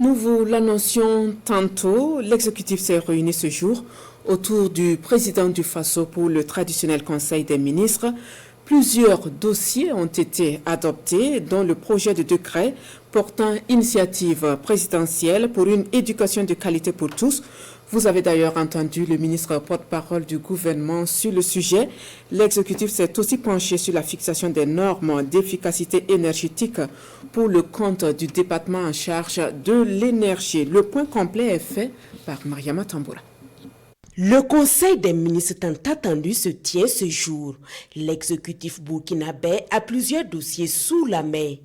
Nous vous l'annoncions tantôt, l'exécutif s'est réuni ce jour autour du président du Faso pour le traditionnel Conseil des ministres. Plusieurs dossiers ont été adoptés, dont le projet de décret portant initiative présidentielle pour une éducation de qualité pour tous. Vous avez d'ailleurs entendu le ministre porte-parole du gouvernement sur le sujet. L'exécutif s'est aussi penché sur la fixation des normes d'efficacité énergétique pour le compte du département en charge de l'énergie. Le point complet est fait par Mariama Tamboura. Le Conseil des ministres tant attendu se tient ce jour. L'exécutif burkinabé a plusieurs dossiers sous la main.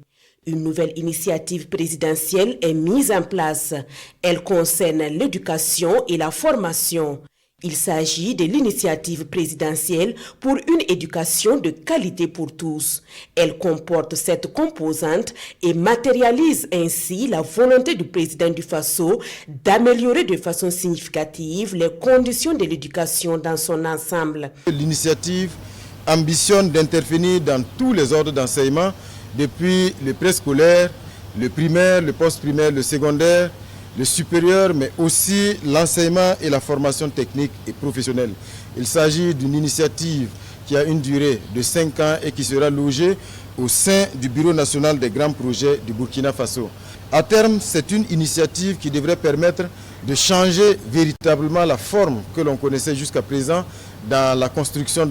Une nouvelle initiative présidentielle est mise en place. Elle concerne l'éducation et la formation. Il s'agit de l'initiative présidentielle pour une éducation de qualité pour tous. Elle comporte cette composante et matérialise ainsi la volonté du président du Faso d'améliorer de façon significative les conditions de l'éducation dans son ensemble. L'initiative ambitionne d'intervenir dans tous les ordres d'enseignement, depuis le préscolaire, le primaire, le post-primaire, le secondaire, le supérieur, mais aussi l'enseignement et la formation technique et professionnelle. Il s'agit d'une initiative qui a une durée de 5 ans et qui sera logée au sein du Bureau national des grands projets du Burkina Faso. À terme, c'est une initiative qui devrait permettre de changer véritablement la forme que l'on connaissait jusqu'à présent dans la construction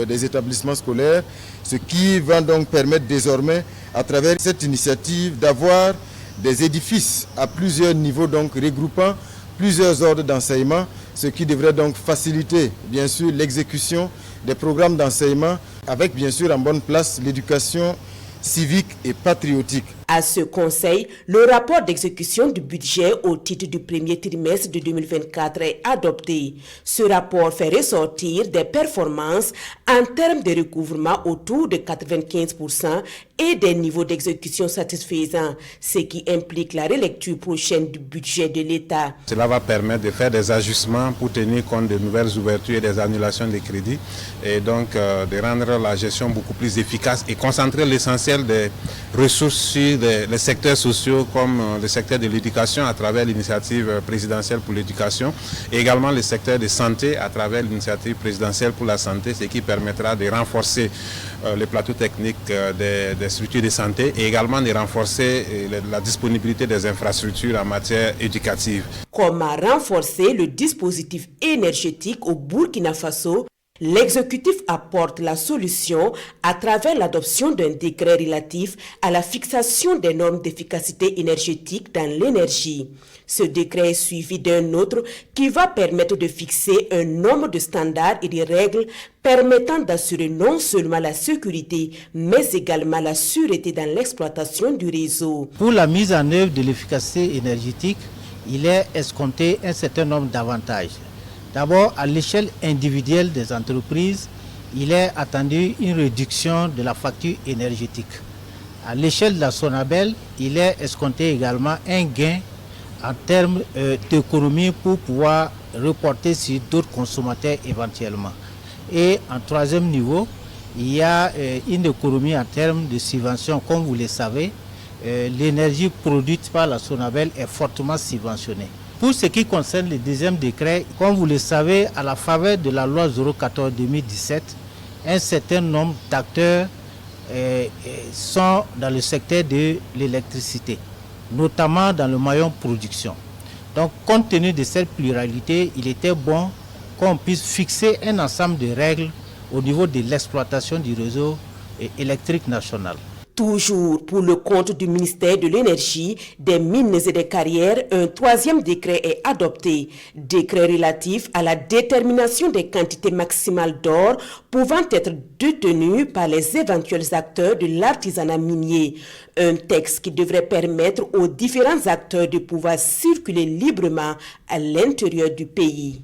des établissements scolaires, ce qui va donc permettre désormais, à travers cette initiative, d'avoir des édifices à plusieurs niveaux, regroupant plusieurs ordres d'enseignement, ce qui devrait donc faciliter bien sûr l'exécution des programmes d'enseignement, avec bien sûr en bonne place l'éducation civique et patriotique. À ce conseil, le rapport d'exécution du budget au titre du premier trimestre de 2024 est adopté. Ce rapport fait ressortir des performances en termes de recouvrement autour de 95% et des niveaux d'exécution satisfaisants, ce qui implique la relecture prochaine du budget de l'État. Cela va permettre de faire des ajustements pour tenir compte de nouvelles ouvertures et des annulations des crédits et donc de rendre la gestion beaucoup plus efficace et concentrer l'essentiel des ressources sur les secteurs sociaux comme le secteur de l'éducation à travers l'initiative présidentielle pour l'éducation et également le secteur de santé à travers l'initiative présidentielle pour la santé, ce qui permettra de renforcer les plateaux techniques des structures de santé et également de renforcer la disponibilité des infrastructures en matière éducative. Comment renforcer le dispositif énergétique au Burkina Faso? L'exécutif apporte la solution à travers l'adoption d'un décret relatif à la fixation des normes d'efficacité énergétique dans l'énergie. Ce décret est suivi d'un autre qui va permettre de fixer un nombre de standards et de règles permettant d'assurer non seulement la sécurité, mais également la sûreté dans l'exploitation du réseau. Pour la mise en œuvre de l'efficacité énergétique, il est escompté un certain nombre d'avantages. D'abord, à l'échelle individuelle des entreprises, il est attendu une réduction de la facture énergétique. À l'échelle de la SONABEL, il est escompté également un gain en termes d'économie pour pouvoir reporter sur d'autres consommateurs éventuellement. Et en troisième niveau, il y a une économie en termes de subventions. Comme vous le savez, l'énergie produite par la SONABEL est fortement subventionnée. Pour ce qui concerne le deuxième décret, comme vous le savez, à la faveur de la loi 014-2017, un certain nombre d'acteurs sont dans le secteur de l'électricité, notamment dans le maillon production. Donc, compte tenu de cette pluralité, il était bon qu'on puisse fixer un ensemble de règles au niveau de l'exploitation du réseau électrique national. Toujours pour le compte du ministère de l'Énergie, des Mines et des Carrières, un troisième décret est adopté. Décret relatif à la détermination des quantités maximales d'or pouvant être détenues par les éventuels acteurs de l'artisanat minier. Un texte qui devrait permettre aux différents acteurs de pouvoir circuler librement à l'intérieur du pays.